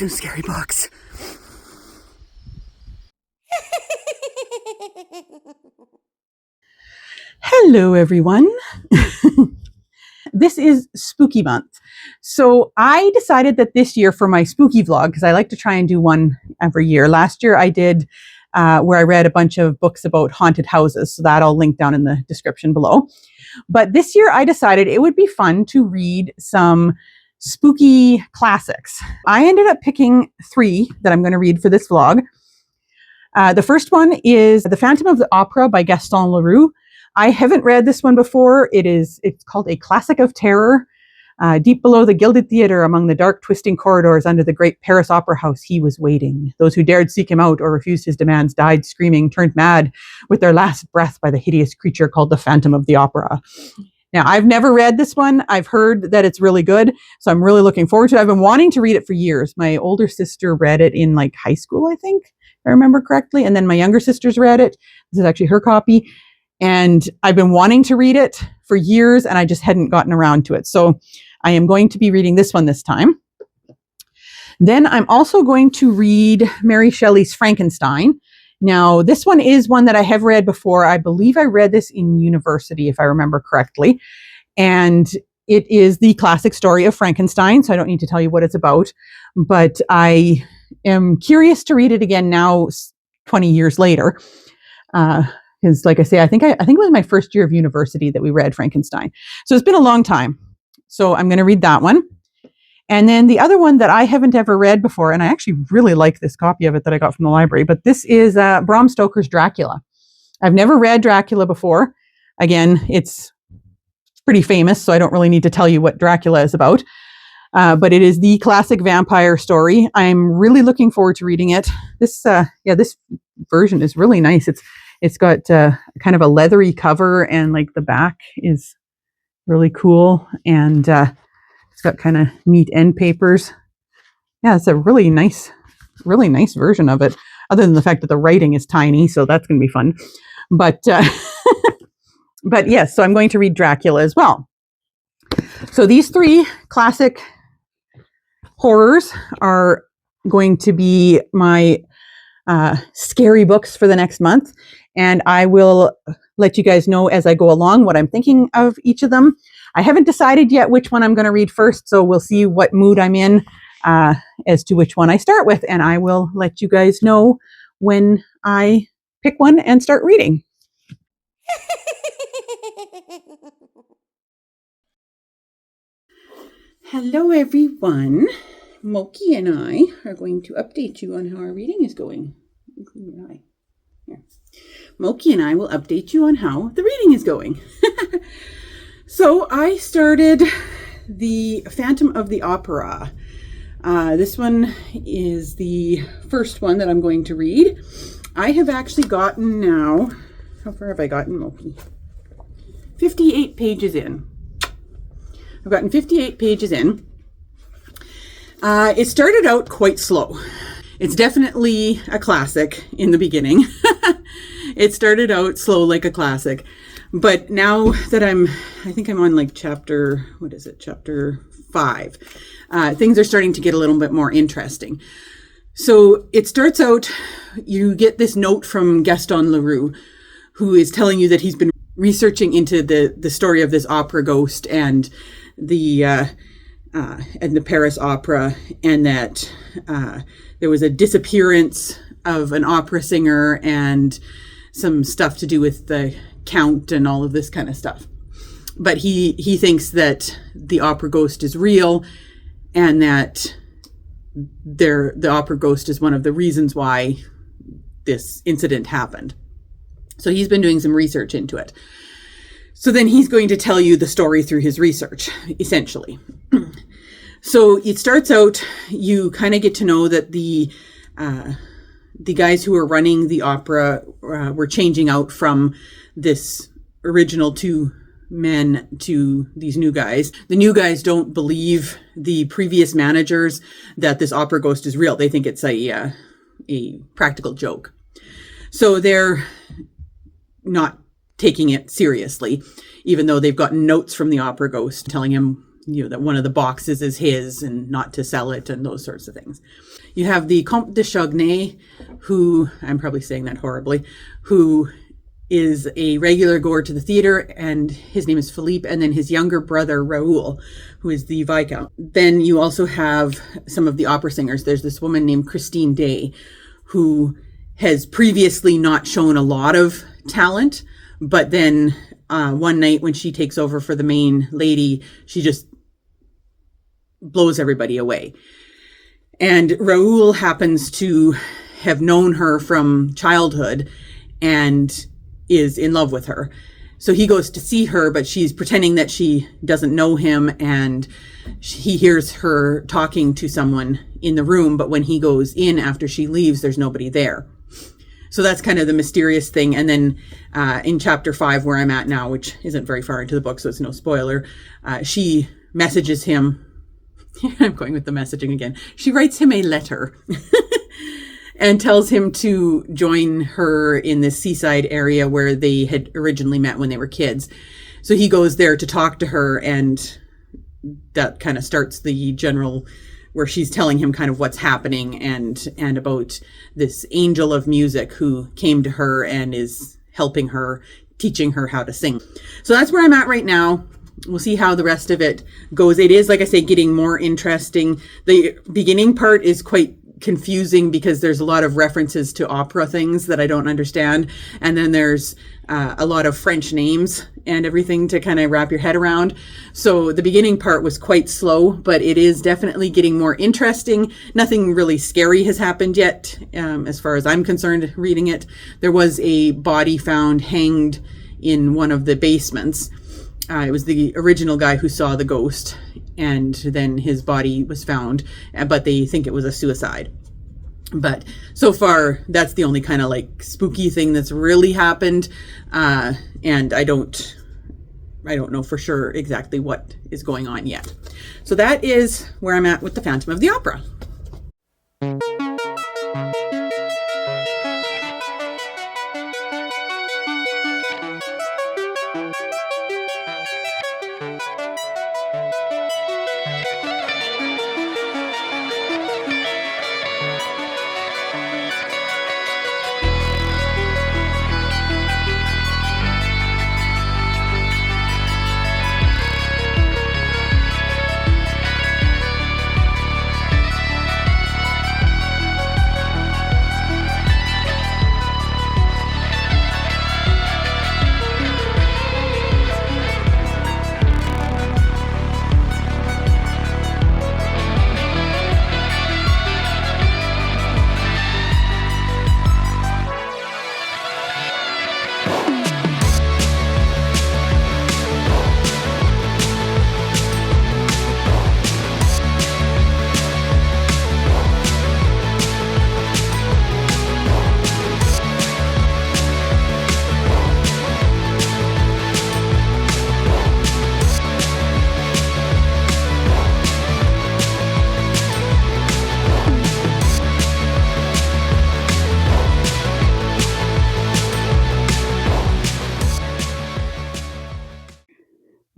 read some scary books. Hello, everyone. This is Spooky Month. So I decided that this year for my spooky vlog, because I like to try and do one every year. Last year I did where I read a bunch of books about haunted houses. So that I'll link down in the description below. But this year I decided it would be fun to read some spooky classics. I ended up picking 3 that I'm going to read for this vlog. The first one is The Phantom of the Opera by Gaston Leroux. I haven't read this one before. It's called A Classic of Terror. Deep below the gilded theater, among the dark twisting corridors under the great Paris Opera House, he was waiting. Those who dared seek him out or refused his demands died screaming, turned mad with their last breath by the hideous creature called the Phantom of the Opera. Now, I've never read this one. I've heard that it's really good, so I'm really looking forward to it. I've been wanting to read it for years. My older sister read it in high school, I think, if I remember correctly, and then my younger sister's read it. This is actually her copy, and I've been wanting to read it for years, and I just hadn't gotten around to it. So I am going to be reading this one this time. Then I'm also going to read Mary Shelley's Frankenstein. Now, this one is one that I have read before. I believe I read this in university, if I remember correctly. And it is the classic story of Frankenstein, so I don't need to tell you what it's about. But I am curious to read it again now, 20 years later. Because like I say, I think it was my first year of university that we read Frankenstein. So it's been a long time. So I'm going to read that one. And then the other one that I haven't ever read before, and I actually really like this copy of it that I got from the library, but this is Bram Stoker's Dracula. I've never read Dracula before. Again, it's pretty famous, so I don't really need to tell you what Dracula is about. But it is the classic vampire story. I'm really looking forward to reading it. This version is really nice. It's got kind of a leathery cover, and the back is really cool, and it's got kind of neat end papers. Yeah, it's a really nice version of it, other than the fact that the writing is tiny, so that's going to be fun. But but yes, so I'm going to read Dracula as well. So these 3 classic horrors are going to be my scary books for the next month, and I will let you guys know as I go along what I'm thinking of each of them. I haven't decided yet which one I'm going to read first, so we'll see what mood I'm in as to which one I start with, and I will let you guys know when I pick one and start reading. Hello, everyone. Moki and I are going to update you on how our reading is going. Moki and I will update you on how the reading is going. So I started The Phantom of the Opera. This one is the first one that I'm going to read. I have actually gotten now, how far have I gotten, Moki? 58 pages in. I've gotten 58 pages in. It started out quite slow. It's definitely a classic in the beginning. It started out slow like a classic. But now that I think I'm on chapter 5, things are starting to get a little bit more interesting. So it starts out, you get this note from Gaston Leroux, who is telling you that he's been researching into the story of this opera ghost and the Paris Opera, and that there was a disappearance of an opera singer and some stuff to do with the Count and all of this kind of stuff. But he thinks that the opera ghost is real, and that the opera ghost is one of the reasons why this incident happened. So he's been doing some research into it. So then he's going to tell you the story through his research, essentially. So it starts out, you kind of get to know that the guys who were running the opera were changing out from this original 2 men to these new guys. The new guys don't believe the previous managers that this opera ghost is real. They think it's a practical joke. So they're not taking it seriously, even though they've gotten notes from the opera ghost telling him that one of the boxes is his and not to sell it and those sorts of things. You have the Comte de Chagny, who, I'm probably saying that horribly, who is a regular goer to the theater, and his name is Philippe, and then his younger brother, Raoul, who is the Viscount. Then you also have some of the opera singers. There's this woman named Christine Day, who has previously not shown a lot of talent, but then one night when she takes over for the main lady, she just blows everybody away. And Raoul happens to have known her from childhood and is in love with her. So he goes to see her, but she's pretending that she doesn't know him, and he hears her talking to someone in the room, but when he goes in after she leaves, there's nobody there. So that's kind of the mysterious thing. And then in chapter 5, where I'm at now, which isn't very far into the book, so it's no spoiler, she messages him. I'm going with the messaging again. She writes him a letter and tells him to join her in this seaside area where they had originally met when they were kids. So he goes there to talk to her, and that kind of starts the general, where she's telling him kind of what's happening and about this angel of music who came to her and is helping her, teaching her how to sing. So that's where I'm at right now. We'll see how the rest of it goes. It is, like I say, getting more interesting. The beginning part is quite confusing because there's a lot of references to opera things that I don't understand. And then there's a lot of French names and everything to kind of wrap your head around. So the beginning part was quite slow, but it is definitely getting more interesting. Nothing really scary has happened yet, as far as I'm concerned reading it. There was a body found hanged in one of the basements. It was the original guy who saw the ghost, and then his body was found, but they think it was a suicide. But so far, that's the only kind of like spooky thing that's really happened. And I don't know for sure exactly what is going on yet. So that is where I'm at with the Phantom of the Opera.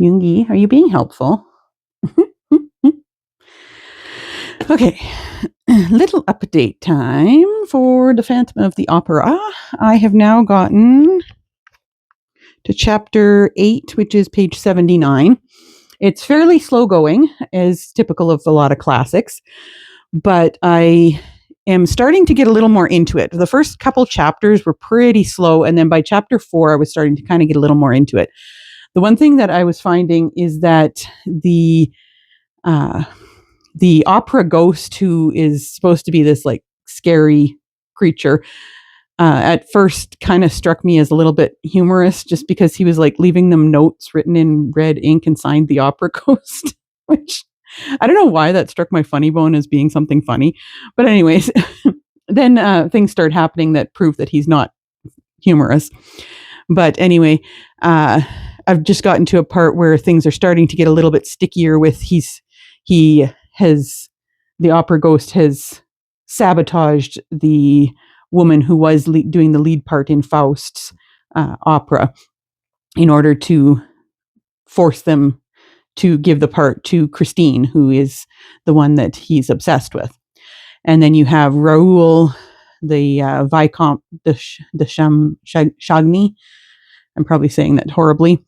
Yoongi, are you being helpful? Okay, little update time for the Phantom of the Opera. I have now gotten to chapter 8, which is page 79. It's fairly slow going, as typical of a lot of classics, but I am starting to get a little more into it. The first couple chapters were pretty slow, and then by chapter 4, I was starting to kind of get a little more into it. The one thing that I was finding is that the opera ghost, who is supposed to be this like scary creature, at first kind of struck me as a little bit humorous, just because he was like leaving them notes written in red ink and signed the opera ghost, which I don't know why that struck my funny bone as being something funny. But anyways, then things start happening that prove that he's not humorous. But anyway, I've just gotten to a part where things are starting to get a little bit stickier with the opera ghost has sabotaged the woman who was doing the lead part in Faust's opera in order to force them to give the part to Christine, who is the one that he's obsessed with. And then you have Raoul, the Vicomte de Chagny. I'm probably saying that horribly,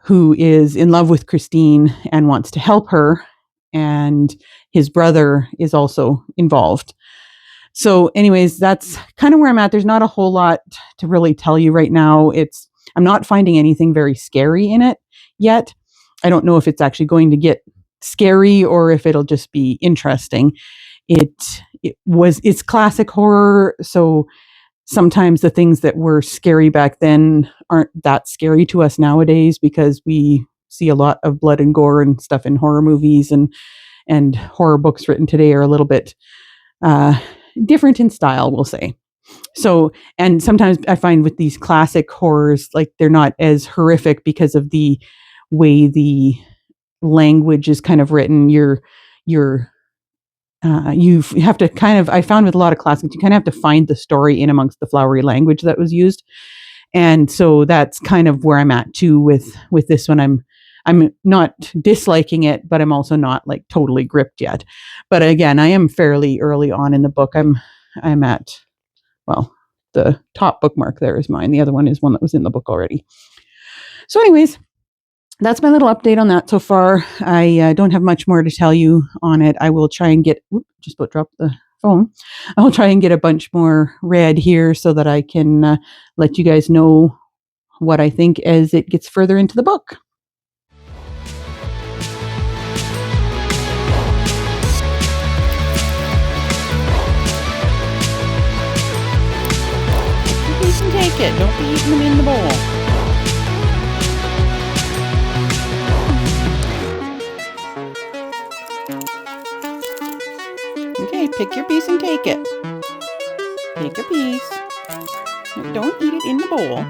who is in love with Christine and wants to help her. And his brother is also involved. So anyways, that's kind of where I'm at. There's not a whole lot to really tell you right now. I'm not finding anything very scary in it yet. I don't know if it's actually going to get scary or if it'll just be interesting. It's classic horror, so sometimes the things that were scary back then aren't that scary to us nowadays because we see a lot of blood and gore and stuff in horror movies, and horror books written today are a little bit different in style, we'll say. So, and sometimes I find with these classic horrors, like they're not as horrific because of the way the language is kind of written. You have to kind of, I found with a lot of classics, you kind of have to find the story in amongst the flowery language that was used. And so that's kind of where I'm at too with this one. I'm not disliking it, but I'm also not like totally gripped yet. But again, I am fairly early on in the book. I'm at, well, the top bookmark there is mine. The other one is one that was in the book already. So anyways, that's my little update on that so far. I don't have much more to tell you on it. I will try and get, just about dropped the phone. I will try and get a bunch more read here so that I can let you guys know what I think as it gets further into the book. Take it. Don't be eating them in the bowl. Okay, pick your piece and take it. Pick a piece. Don't eat it in the bowl.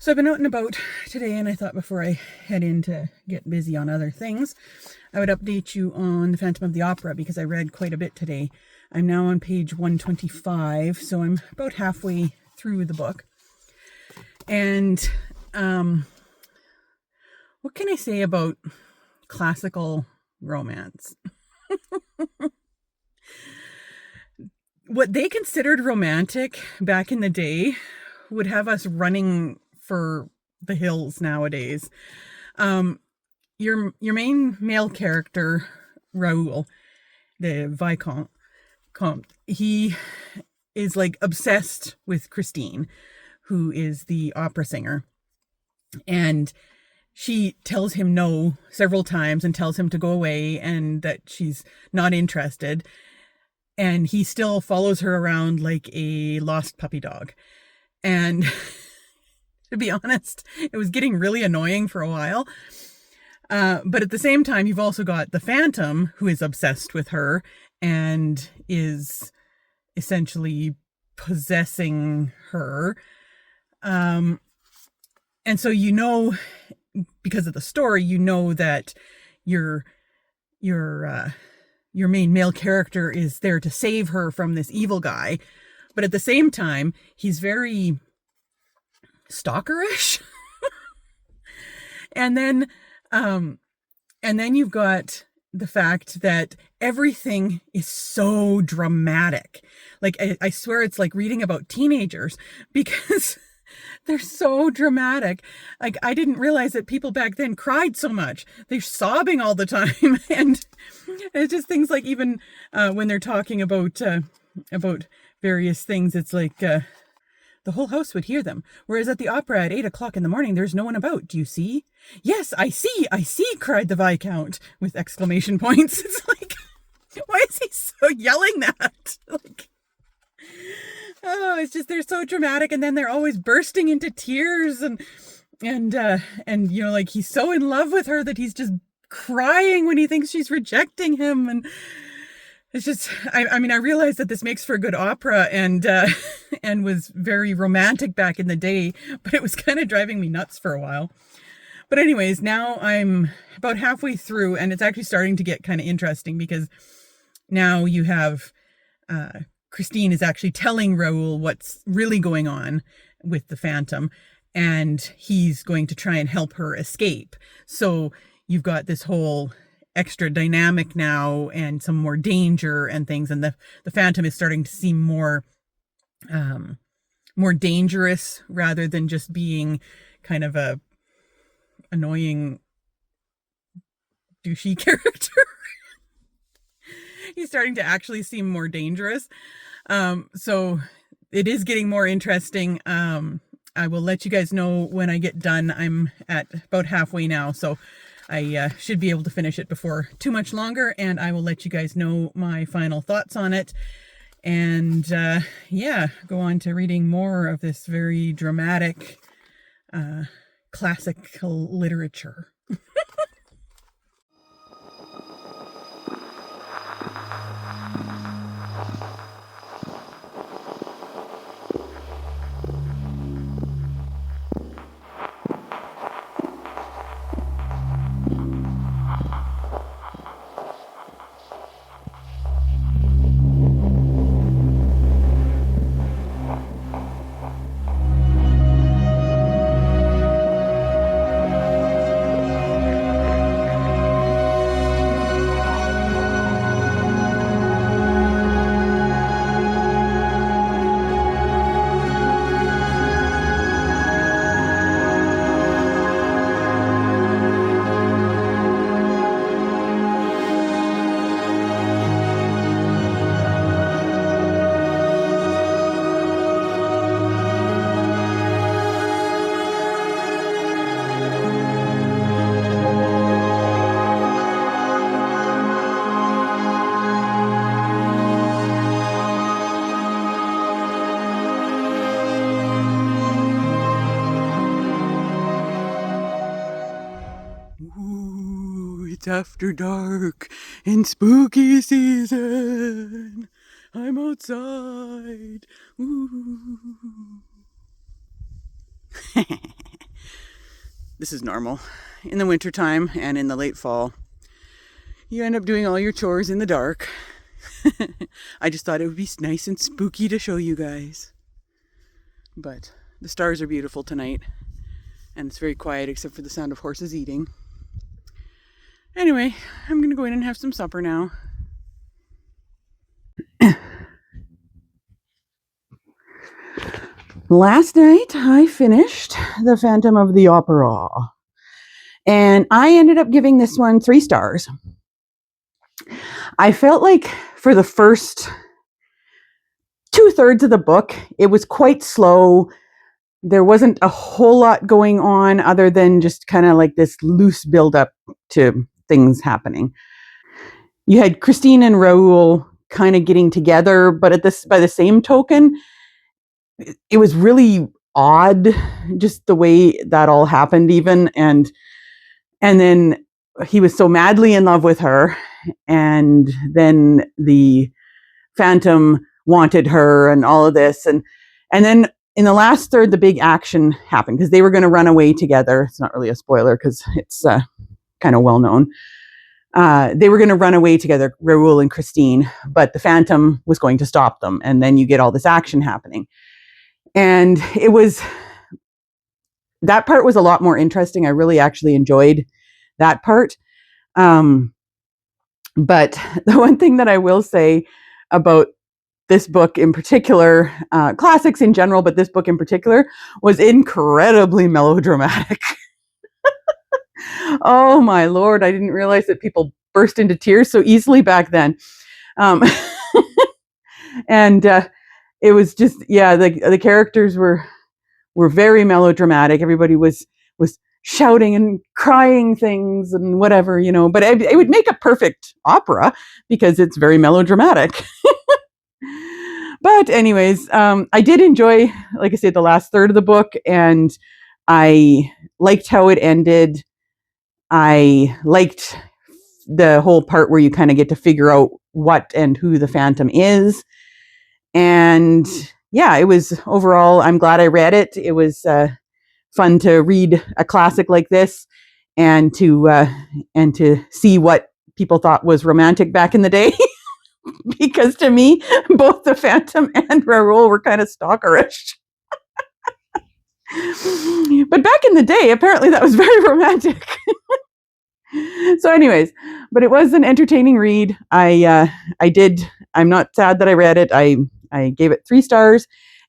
So I've been out and about today, and I thought before I head in to get busy on other things, I would update you on The Phantom of the Opera because I read quite a bit today. I'm now on page 125, so I'm about halfway through the book. And what can I say about classical romance? What they considered romantic back in the day would have us running for the hills nowadays. Your main male character, Raoul, the Vicomte, he is like obsessed with Christine, who is the opera singer. And she tells him no several times and tells him to go away and that she's not interested. And he still follows her around like a lost puppy dog. And to be honest, it was getting really annoying for a while. But at the same time, you've also got the Phantom, who is obsessed with her and is essentially possessing her. And so, you know, because of the story, you know that your main male character is there to save her from this evil guy. But at the same time, he's very stalkerish. and then you've got the fact that everything is so dramatic. Like I swear it's like reading about teenagers because They're so dramatic. Like, I didn't realize that people back then cried so much. They're sobbing all the time. And it's just things like, even when they're talking about various things, it's like, the whole house would hear them. Whereas at the opera at 8 o'clock in the morning, there's no one about. Do you see? Yes, I see, cried the Viscount with exclamation points. It's like, why is he so yelling that? Like, oh, it's just, they're so dramatic. And then they're always bursting into tears, and like, he's so in love with her that he's just crying when he thinks she's rejecting him. And it's just, I mean, I realized that this makes for a good opera, and and was very romantic back in the day, but it was kind of driving me nuts for a while. But anyways, now I'm about halfway through, and it's actually starting to get kind of interesting, because now you have Christine is actually telling Raoul what's really going on with the Phantom, and he's going to try and help her escape. So you've got this whole extra dynamic now, and some more danger and things, and the Phantom is starting to seem more dangerous, rather than just being kind of a annoying douchey character. He's starting to actually seem more dangerous. So it is getting more interesting. I will let you guys know when I get done. I'm at about halfway now, so I should be able to finish it before too much longer, and I will let you guys know my final thoughts on it. And go on to reading more of this very dramatic classical literature. Ooh, it's after dark and spooky season. I'm outside. Ooh. This is normal. In the wintertime and in the late fall, you end up doing all your chores in the dark. I just thought it would be nice and spooky to show you guys. But the stars are beautiful tonight, and it's very quiet except for the sound of horses eating. Anyway, I'm going to go in and have some supper now. Last night, I finished The Phantom of the Opera, and I ended up giving this one 3 stars. I felt like for the first 2/3 of the book, it was quite slow. There wasn't a whole lot going on other than just kind of like this loose build-up to things happening. You had Christine and Raoul kind of getting together, but by the same token, it was really odd, just the way that all happened even. And then he was so madly in love with her, and then the Phantom wanted her and all of this. And then in the last third, the big action happened, because they were going to run away together. It's not really a spoiler because it's kind of well known. They were going to run away together, Raoul and Christine, but the Phantom was going to stop them. And then you get all this action happening. And that part was a lot more interesting. I really actually enjoyed that part. But the one thing that I will say about this book in particular, classics in general, but this book in particular was incredibly melodramatic. Oh my Lord, I didn't realize that people burst into tears so easily back then. Um, and it was just, yeah, the characters were very melodramatic. Everybody was shouting and crying things and whatever, but it would make a perfect opera because it's very melodramatic. But anyways, I did enjoy, like I said, the last third of the book, and I liked how it ended. I liked the whole part where you kind of get to figure out what and who the Phantom is. And yeah, it was overall, I'm glad I read it. It was fun to read a classic like this and to see what people thought was romantic back in the day. Because to me, both the Phantom and Raoul were kind of stalkerish. But back in the day, apparently that was very romantic. So anyways, but it was an entertaining read. I'm not sad that I read it. I gave it 3 stars.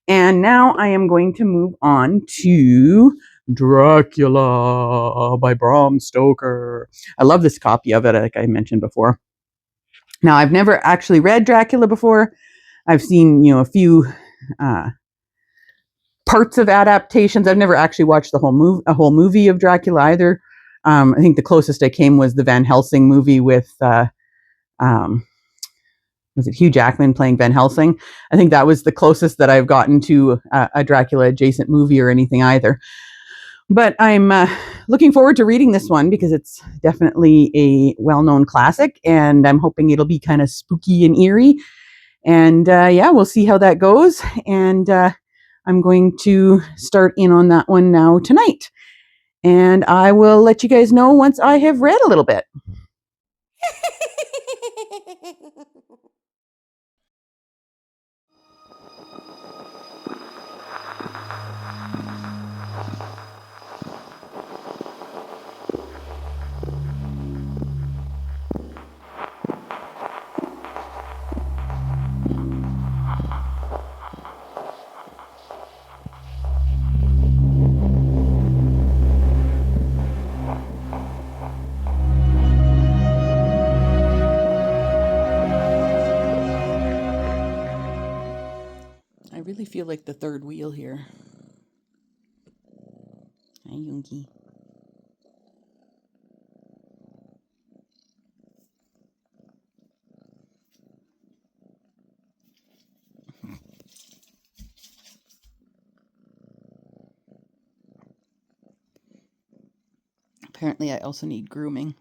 And now I am going to move on to Dracula by Bram Stoker. I love this copy of it, like I mentioned before. Now, I've never actually read Dracula before. I've seen, a few parts of adaptations. I've never actually watched a whole movie of Dracula either. I think the closest I came was the Van Helsing movie with, was it Hugh Jackman playing Van Helsing? I think that was the closest that I've gotten to a Dracula adjacent movie or anything either. But I'm looking forward to reading this one because it's definitely a well-known classic, and I'm hoping it'll be kind of spooky and eerie. And yeah, we'll see how that goes. And I'm going to start in on that one now tonight. And I will let you guys know once I have read a little bit. I really feel like the third wheel here. Hi, Yoongi. Apparently, I also need grooming.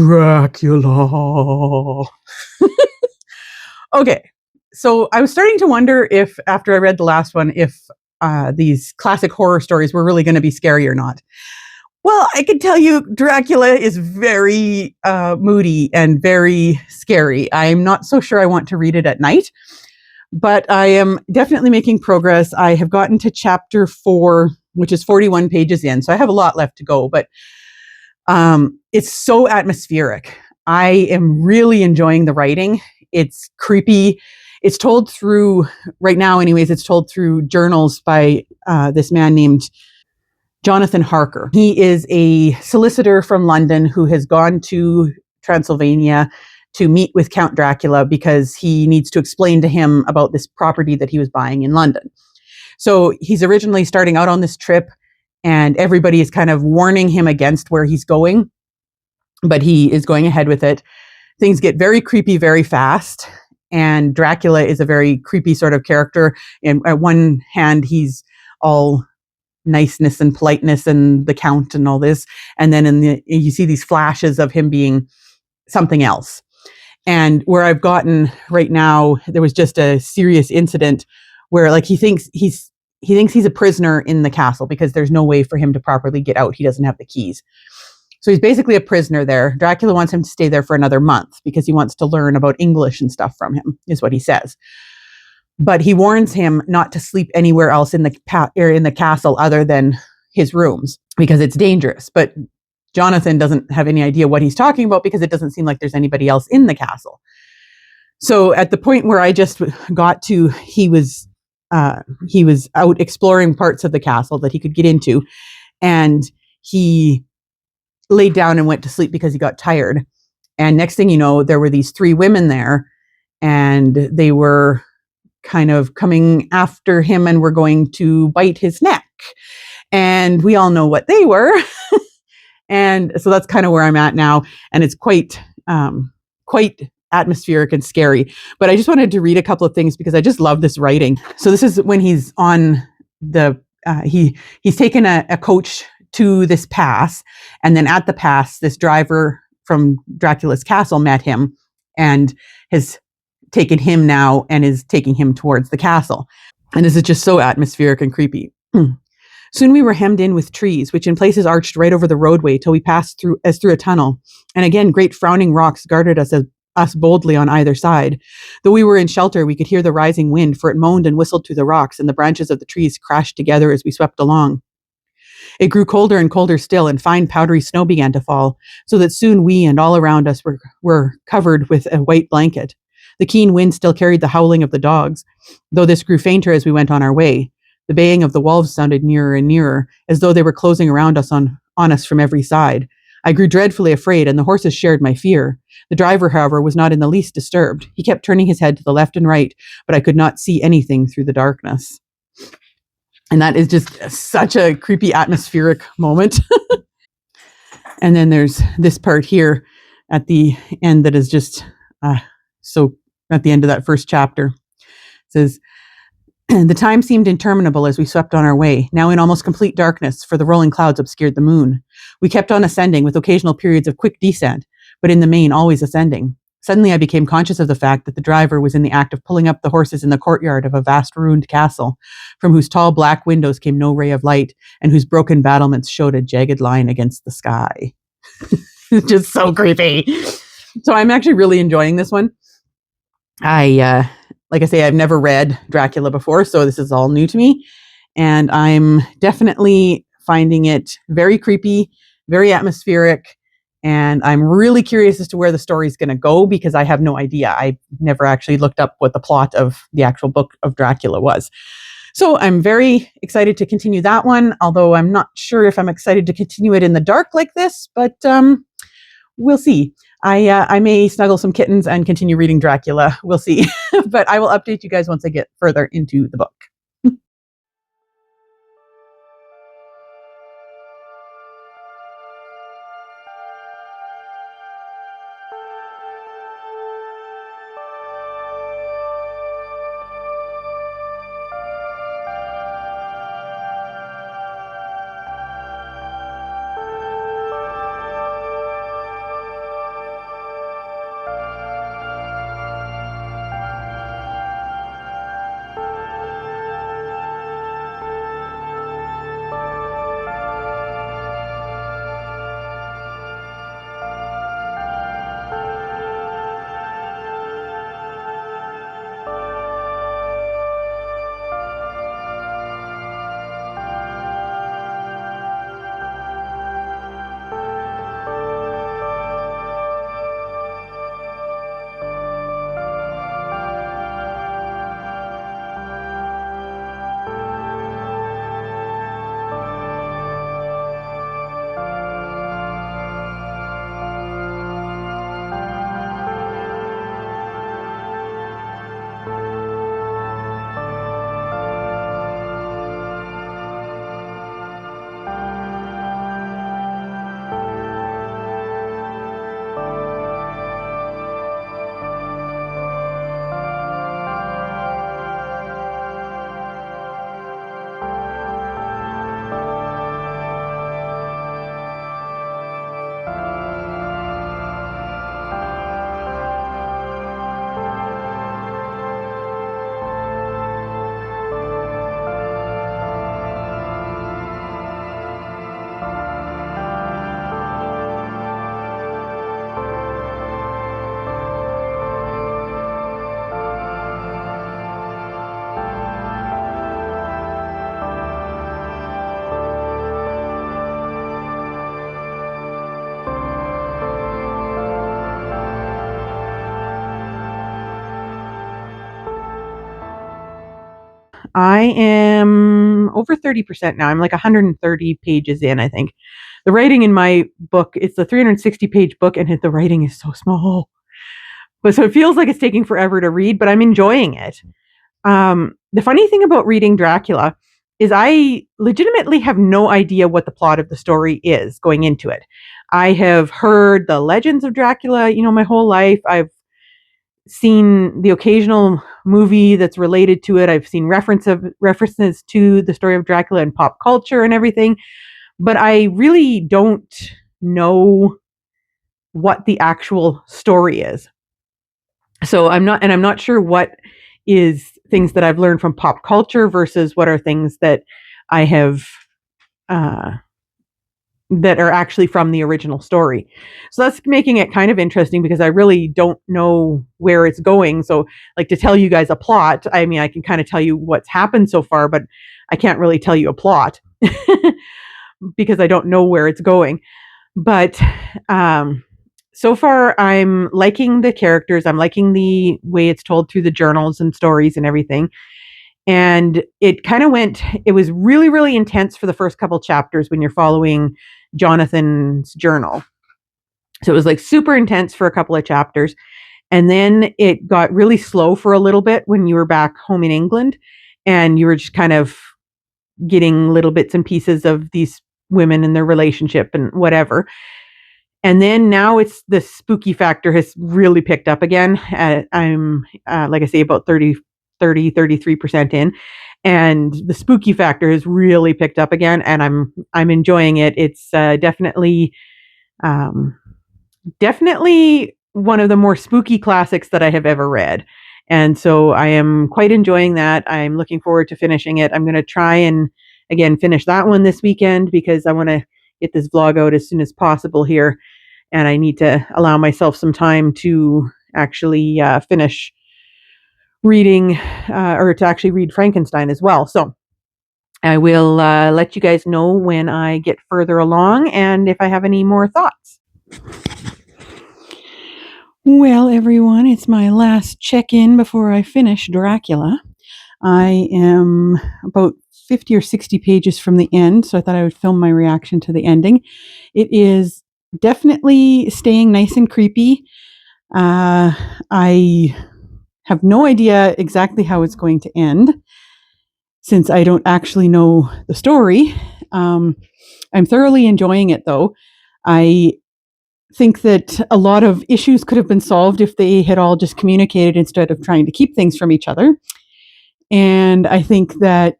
Dracula. Okay, so I was starting to wonder if, after I read the last one, if these classic horror stories were really going to be scary or not. Well, I can tell you, Dracula is very moody and very scary. I'm not so sure I want to read it at night, but I am definitely making progress. I have gotten to chapter 4, which is 41 pages in, so I have a lot left to go, but it's so atmospheric. I am really enjoying the writing. It's creepy. It's told through, right now anyways, it's told through journals by this man named Jonathan Harker. He is a solicitor from London who has gone to Transylvania to meet with Count Dracula because he needs to explain to him about this property that he was buying in London. So he's originally starting out on this trip, and everybody is kind of warning him against where he's going, but he is going ahead with it. Things get very creepy very fast, and Dracula is a very creepy sort of character. And at one hand, he's all niceness and politeness and the count and all this, and then you see these flashes of him being something else. And where I've gotten right now, there was just a serious incident where, like, he thinks he's a prisoner in the castle because there's no way for him to properly get out. He doesn't have the keys. So he's basically a prisoner there. Dracula wants him to stay there for another month because he wants to learn about English and stuff from him, is what he says. But he warns him not to sleep anywhere else in the castle other than his rooms because it's dangerous. But Jonathan doesn't have any idea what he's talking about because it doesn't seem like there's anybody else in the castle. So at the point where I just got to, he was out exploring parts of the castle that he could get into, and he laid down and went to sleep because he got tired. And next thing you know, there were these 3 women there, and they were kind of coming after him and were going to bite his neck. And we all know what they were. And so that's kind of where I'm at now. And it's quite atmospheric and scary. But I just wanted to read a couple of things because I just love this writing. So this is when he's on he's taken a coach to this pass. And then at the pass, this driver from Dracula's castle met him and has taken him now and is taking him towards the castle. And this is just so atmospheric and creepy. Soon we were hemmed in with trees, which in places arched right over the roadway till we passed through a tunnel. And again, great frowning rocks guarded us boldly on either side. Though we were in shelter, we could hear the rising wind, for it moaned and whistled through the rocks, and the branches of the trees crashed together as we swept along. It grew colder and colder still, and fine powdery snow began to fall, so that soon we and all around us were covered with a white blanket. The keen wind still carried the howling of the dogs, though this grew fainter as we went on our way. The baying of the wolves sounded nearer and nearer, as though they were closing around us on us from every side. I grew dreadfully afraid, and the horses shared my fear. The driver, however, was not in the least disturbed. He kept turning his head to the left and right, but I could not see anything through the darkness. And that is just such a creepy atmospheric moment. And then there's this part here at the end that is just so at the end of that first chapter. It says, the time seemed interminable as we swept on our way, now in almost complete darkness, for the rolling clouds obscured the moon. We kept on ascending, with occasional periods of quick descent, but in the main always ascending. Suddenly I became conscious of the fact that the driver was in the act of pulling up the horses in the courtyard of a vast ruined castle, from whose tall black windows came no ray of light, and whose broken battlements showed a jagged line against the sky. Just so creepy. So I'm actually really enjoying this one. Like I say, I've never read Dracula before, so this is all new to me. And I'm definitely finding it very creepy, very atmospheric. And I'm really curious as to where the story is going to go because I have no idea. I never actually looked up what the plot of the actual book of Dracula was. So I'm very excited to continue that one, although I'm not sure if I'm excited to continue it in the dark like this, but we'll see. I may snuggle some kittens and continue reading Dracula. We'll see. But I will update you guys once I get further into the book. I am over 30% now. I'm like 130 pages in, I think. The writing in my book, it's a 360-page book, and the writing is so small. But so it feels like it's taking forever to read, but I'm enjoying it. The funny thing about reading Dracula is I legitimately have no idea what the plot of the story is going into it. I have heard the legends of Dracula, my whole life. I've seen the occasional movie that's related to it. I've seen references to the story of Dracula in pop culture and everything, but I really don't know what the actual story is. So I'm not sure what is things that I've learned from pop culture versus what are things that I have that are actually from the original story. So that's making it kind of interesting because I really don't know where it's going. So like to tell you guys a plot, I mean I can kind of tell you what's happened so far, but I can't really tell you a plot because I don't know where it's going. But so far I'm liking the characters. I'm liking the way it's told through the journals and stories and everything. And it was really, really intense for the first couple chapters when you're following Jonathan's journal. So it was like super intense for a couple of chapters. And then it got really slow for a little bit when you were back home in England and you were just kind of getting little bits and pieces of these women and their relationship and whatever. And then now it's the spooky factor has really picked up again. I'm, like I say, about 33% in. And the spooky factor has really picked up again, and I'm enjoying it. It's definitely one of the more spooky classics that I have ever read. And so I am quite enjoying that. I'm looking forward to finishing it. I'm going to try and again finish that one this weekend because I want to get this vlog out as soon as possible here, and I need to allow myself some time to actually finish reading or to actually read Frankenstein as well. So I will let you guys know when I get further along and if I have any more thoughts. Well, everyone, it's my last check-in before I finish Dracula. I am about 50 or 60 pages from the end, so I thought I would film my reaction to the ending. It is definitely staying nice and creepy. I have no idea exactly how it's going to end since I don't actually know the story. I'm thoroughly enjoying it, though. I think that a lot of issues could have been solved if they had all just communicated instead of trying to keep things from each other. And I think that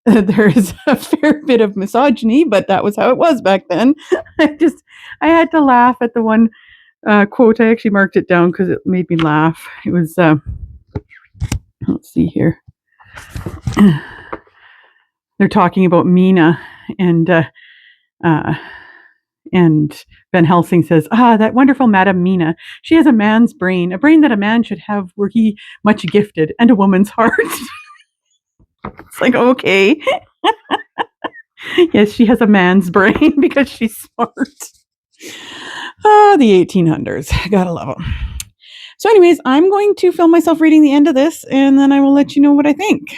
there is a fair bit of misogyny, but that was how it was back then. I had to laugh at the one quote. I actually marked it down because it made me laugh. It was, let's see here. They're talking about Mina, and Van Helsing says, that wonderful Madame Mina. She has a man's brain, a brain that a man should have were he much gifted, and a woman's heart. It's like, okay. Yes, she has a man's brain because she's smart. The 1800s. Gotta love them. So anyways, I'm going to film myself reading the end of this, and then I will let you know what I think.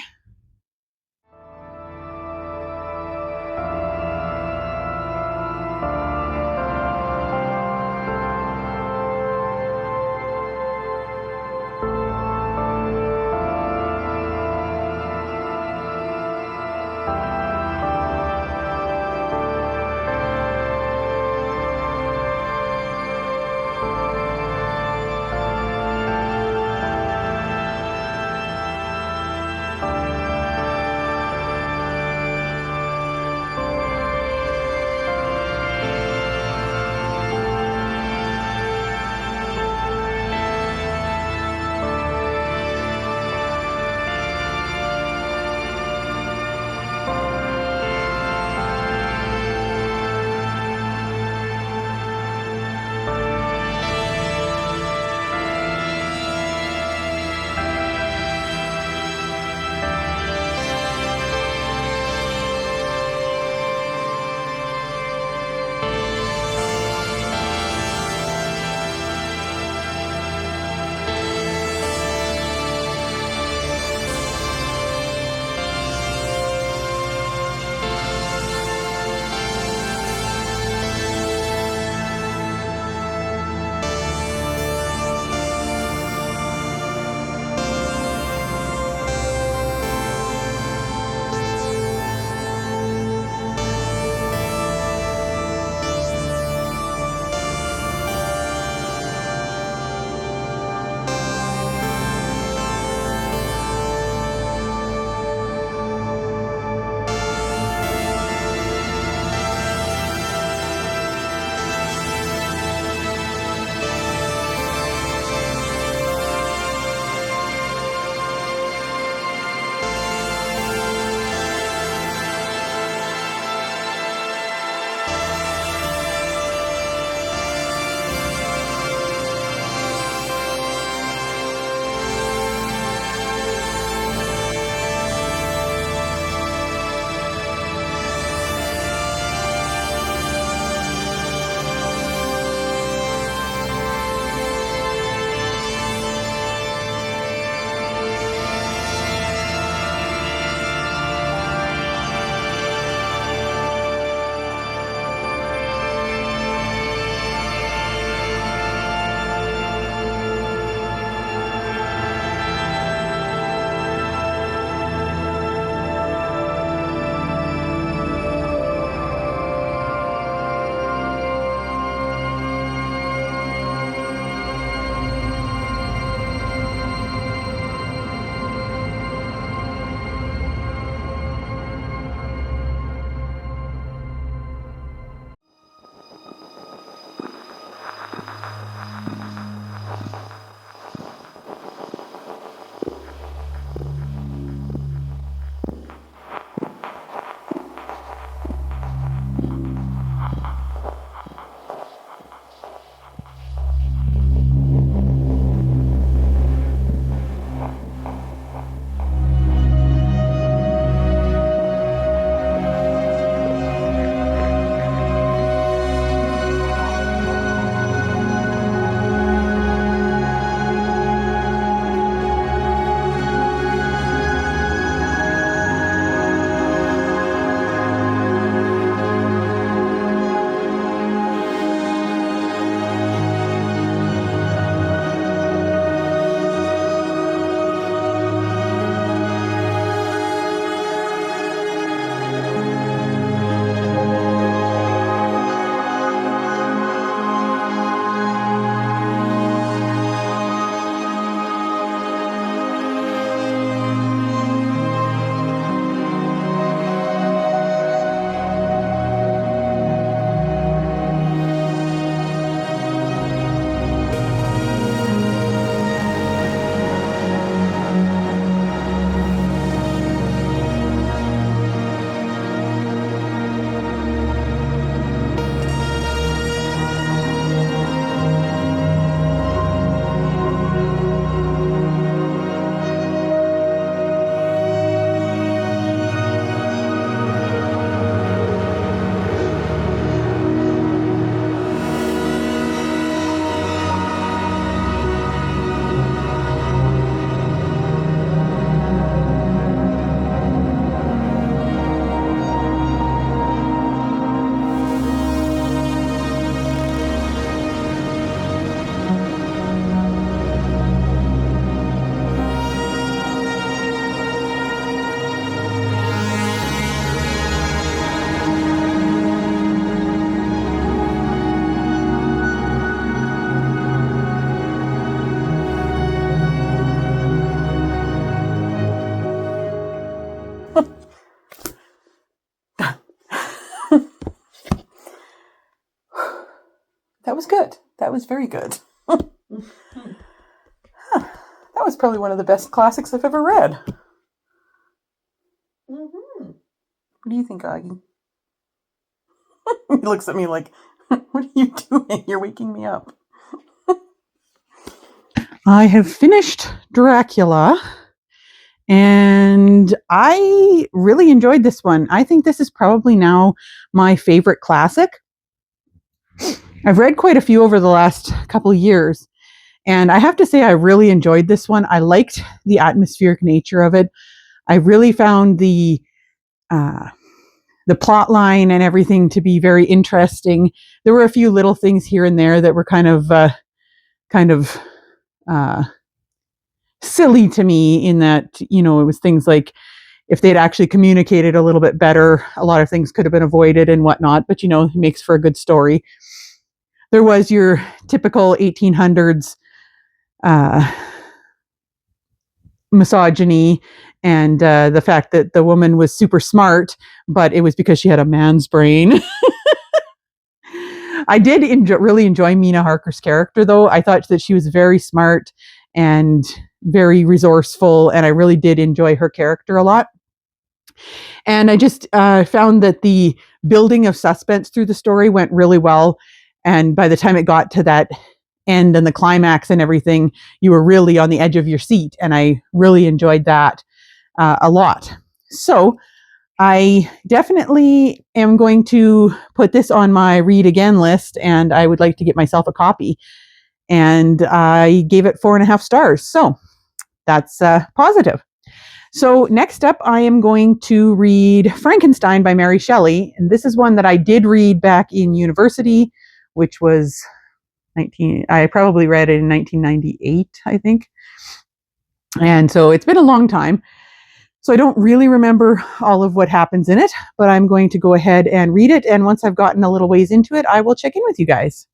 That was good. That was very good. Huh. That was probably one of the best classics I've ever read. What do you think, Augie? He looks at me like, what are you doing? You're waking me up. I have finished Dracula, and I really enjoyed this one. I think this is probably now my favorite classic. I've read quite a few over the last couple of years, and I have to say I really enjoyed this one. I liked the atmospheric nature of it. I really found the plot line and everything to be very interesting. There were a few little things here and there that were kind of silly to me, in that, it was things like, if they'd actually communicated a little bit better, a lot of things could have been avoided and whatnot, but it makes for a good story. There was your typical 1800s misogyny, and the fact that the woman was super smart, but it was because she had a man's brain. I did really enjoy Mina Harker's character, though. I thought that she was very smart and very resourceful, and I really did enjoy her character a lot. And I just found that the building of suspense through the story went really well, and by the time it got to that end and the climax and everything, you were really on the edge of your seat, and I really enjoyed that a lot. So I definitely am going to put this on my read again list, and I would like to get myself a copy. And I gave it 4.5 stars. So that's positive. So next up, I am going to read Frankenstein by Mary Shelley. And this is one that I did read back in university, which was I probably read it in 1998, I think. And so it's been a long time. So I don't really remember all of what happens in it, but I'm going to go ahead and read it. And once I've gotten a little ways into it, I will check in with you guys.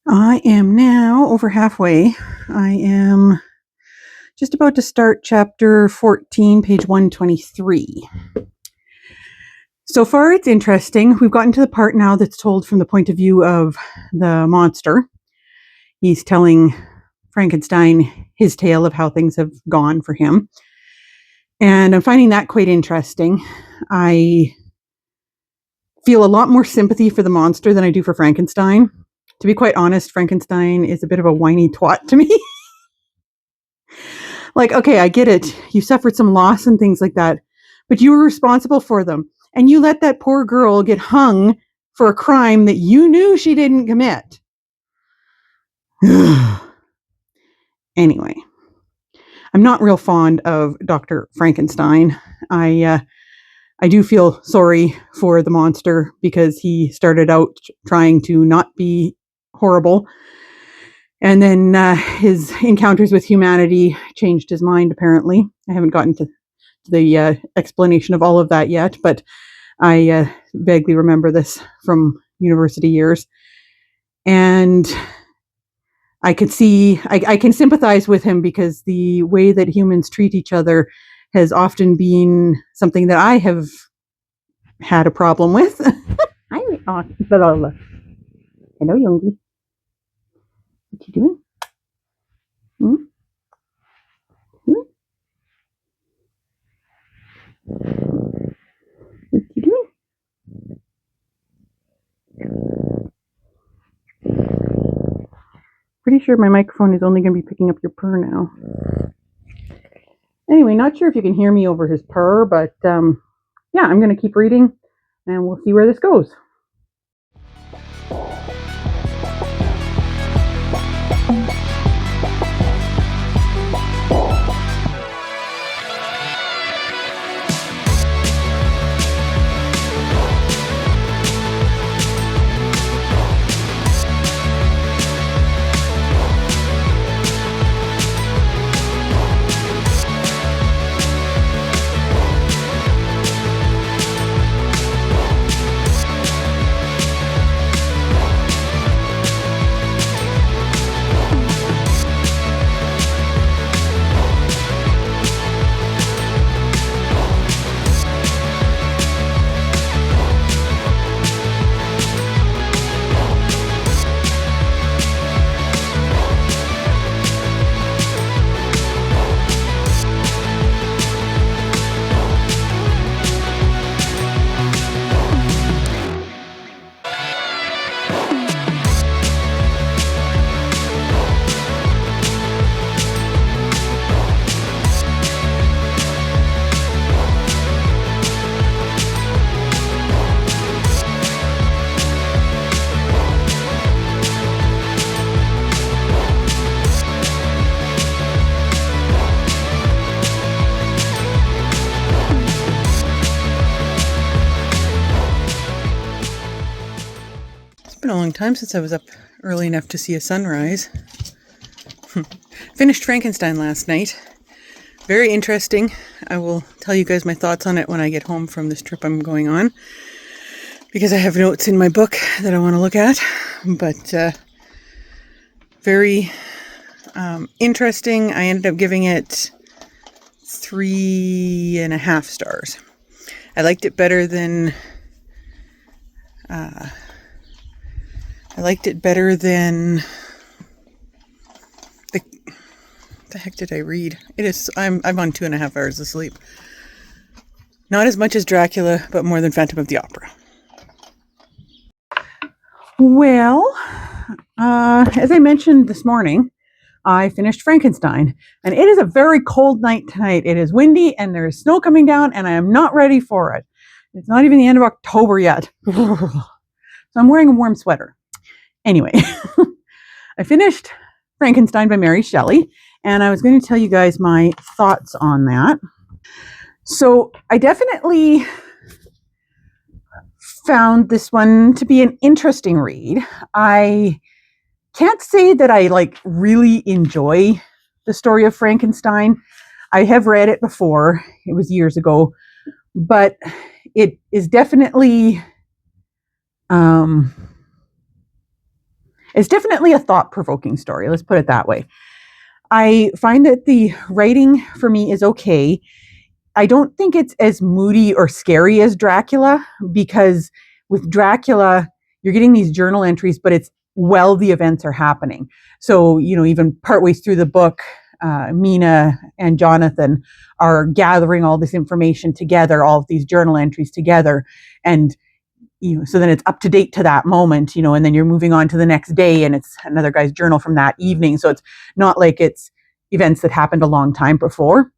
I am now over halfway. I am just about to start chapter 14, page 123. So far, it's interesting. We've gotten to the part now that's told from the point of view of the monster. He's telling Frankenstein, his tale of how things have gone for him. And I'm finding that quite interesting. I feel a lot more sympathy for the monster than I do for Frankenstein. To be quite honest, Frankenstein is a bit of a whiny twat to me. Like, okay, I get it. You suffered some loss and things like that, but you were responsible for them. And you let that poor girl get hung for a crime that you knew she didn't commit. Anyway, I'm not real fond of Dr. Frankenstein. I do feel sorry for the monster because he started out trying to not be horrible. And then his encounters with humanity changed his mind, apparently. I haven't gotten to the explanation of all of that yet, but I vaguely remember this from university years. And I could see, I can sympathize with him because the way that humans treat each other has often been something that I have had a problem with. Hi, hello, Youngie. What you doing? Hmm? What you doing? Pretty sure my microphone is only going to be picking up your purr now. Anyway, not sure if you can hear me over his purr, but yeah, I'm going to keep reading and we'll see where this goes. Been a long time since I was up early enough to see a sunrise. Finished Frankenstein last night. Very interesting. I will tell you guys my thoughts on it when I get home from this trip I'm going on, because I have notes in my book that I want to look at. But very interesting. I ended up giving it 3.5 stars. I liked it better than the heck did I read? I'm on 2.5 hours of sleep. Not as much as Dracula, but more than Phantom of the Opera. Well, as I mentioned this morning, I finished Frankenstein, and it is a very cold night tonight. It is windy and there is snow coming down, and I am not ready for it. It's not even the end of October yet. So I'm wearing a warm sweater. Anyway, I finished Frankenstein by Mary Shelley, and I was going to tell you guys my thoughts on that. So I definitely found this one to be an interesting read. I can't say that I really enjoy the story of Frankenstein. I have read it before. It was years ago, but it is definitely it's definitely a thought-provoking story. Let's put it that way. I find that the writing for me is okay. I don't think it's as moody or scary as Dracula, because with Dracula, you're getting these journal entries, but it's while the events are happening. So, even partway through the book, Mina and Jonathan are gathering all this information together, all of these journal entries together. And so then it's up to date to that moment, and then you're moving on to the next day and it's another guy's journal from that evening. So it's not like it's events that happened a long time before.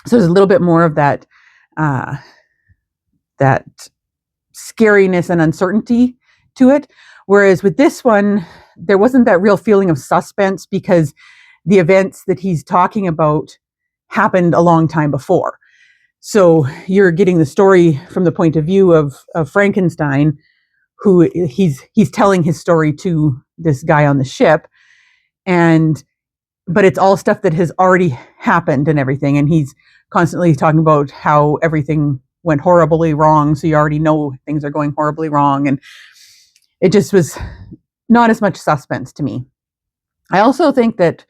So there's a little bit more of that scariness and uncertainty to it. Whereas with this one, there wasn't that real feeling of suspense because the events that he's talking about happened a long time before. So you're getting the story from the point of view of Frankenstein, who he's telling his story to this guy on the ship, but it's all stuff that has already happened and everything. And he's constantly talking about how everything went horribly wrong. So you already know things are going horribly wrong. And it just was not as much suspense to me. I also think that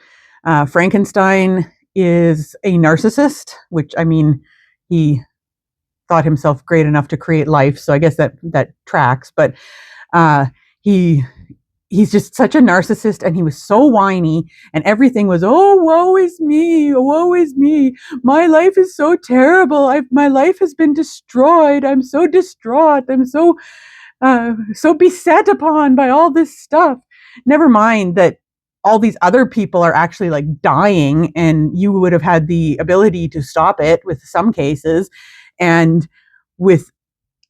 Frankenstein is a narcissist, which, I mean, he thought himself great enough to create life. So I guess that tracks. But he's just such a narcissist, and he was so whiny, and everything was, oh, woe is me, woe is me. My life is so terrible. My life has been destroyed. I'm so distraught. I'm so beset upon by all this stuff. Never mind that all these other people are actually like dying, and you would have had the ability to stop it with some cases. And with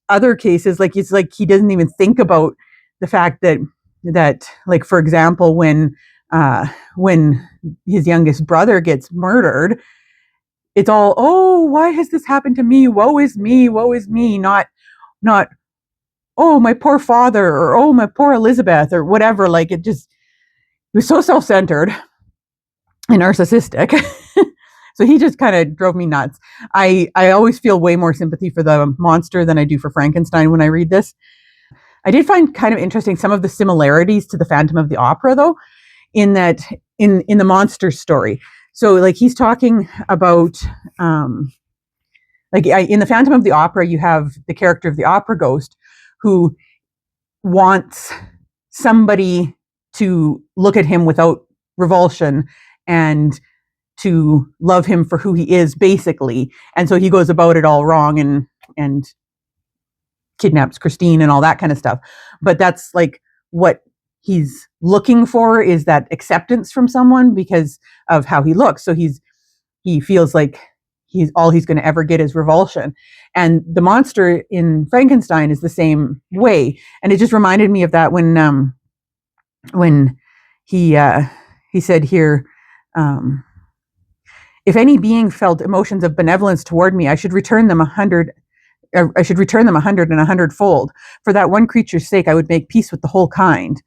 other cases, like, it's like he doesn't even think about the fact that like, for example, when his youngest brother gets murdered, it's all, oh, why has this happened to me? Woe is me, woe is me. Not, oh, my poor father, or oh, my poor Elizabeth, or whatever. Like, it was so self-centered and narcissistic. So he just kind of drove me nuts. I always feel way more sympathy for the monster than I do for Frankenstein when I read this. I did find kind of interesting some of the similarities to the Phantom of the Opera, though, in that in the monster story. So, like, he's talking about, in the Phantom of the Opera, you have the character of the opera ghost who wants somebody to look at him without revulsion and to love him for who he is, basically. And so he goes about it all wrong and kidnaps Christine and all that kind of stuff. But that's like what he's looking for, is that acceptance from someone because of how he looks. So he feels like he's going to ever get is revulsion. And the monster in Frankenstein is the same way. And it just reminded me of that when he said here, if any being felt emotions of benevolence toward me, I should return them 100 and 100-fold. For that one creature's sake, I would make peace with the whole kind.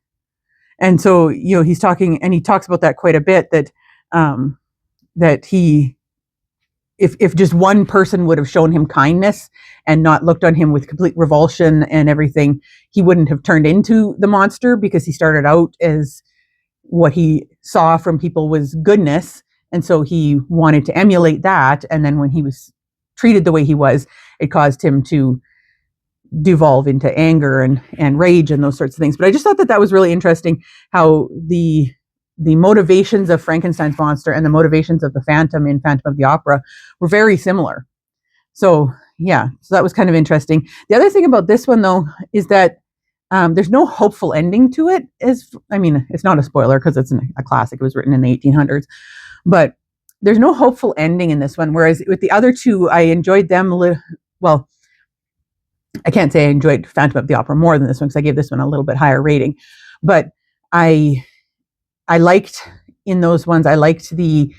And so, he's talking, and he talks about that quite a bit, that he, if just one person would have shown him kindness and not looked on him with complete revulsion and everything, he wouldn't have turned into the monster, because he started out as what he saw from people was goodness. And so he wanted to emulate that. And then when he was treated the way he was, it caused him to devolve into anger and rage and those sorts of things. But I just thought that was really interesting, how the motivations of Frankenstein's monster and the motivations of the Phantom in Phantom of the Opera were very similar. So yeah, so that was kind of interesting. The other thing about this one, though, is that there's no hopeful ending to it. It's not a spoiler because it's a classic. It was written in the 1800s. But there's no hopeful ending in this one, whereas with the other two, I enjoyed them well, I can't say I enjoyed Phantom of the Opera more than this one, because I gave this one a little bit higher rating. But I liked, in those ones, I liked the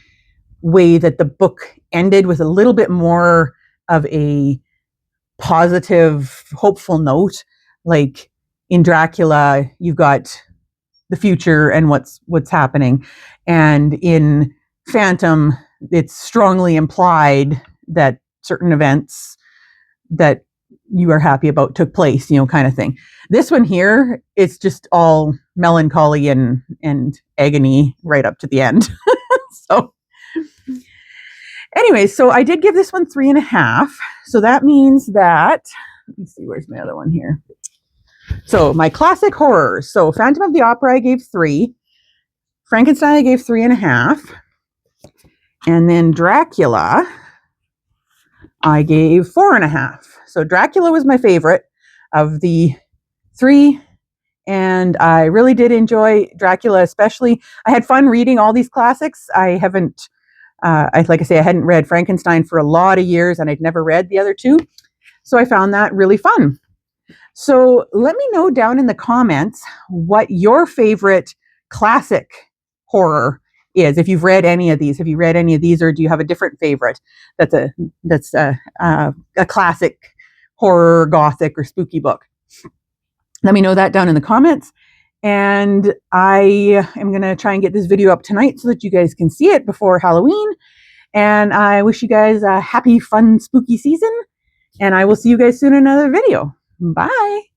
way that the book ended with a little bit more of a positive, hopeful note. Like in Dracula, you've got the future and what's happening. And in Phantom, it's strongly implied that certain events that you are happy about took place, kind of thing. This one here, it's just all melancholy and agony right up to the end. So anyway, so I did give this one 3.5. So that means that, let me see, where's my other one here? So my classic horrors. So Phantom of the Opera, I gave 3. Frankenstein, I gave 3.5. And then Dracula, I gave 4.5. So Dracula was my favorite of the 3. And I really did enjoy Dracula, especially. I had fun reading all these classics. I haven't, like I say, I hadn't read Frankenstein for a lot of years, and I'd never read the other 2. So I found that really fun. So let me know down in the comments what your favorite classic horror is. If you've read any of these, have you read any of these, or do you have a different favorite that's a classic horror, gothic, or spooky book? Let me know that down in the comments. And I am going to try and get this video up tonight so that you guys can see it before Halloween. And I wish you guys a happy, fun, spooky season. And I will see you guys soon in another video. Bye.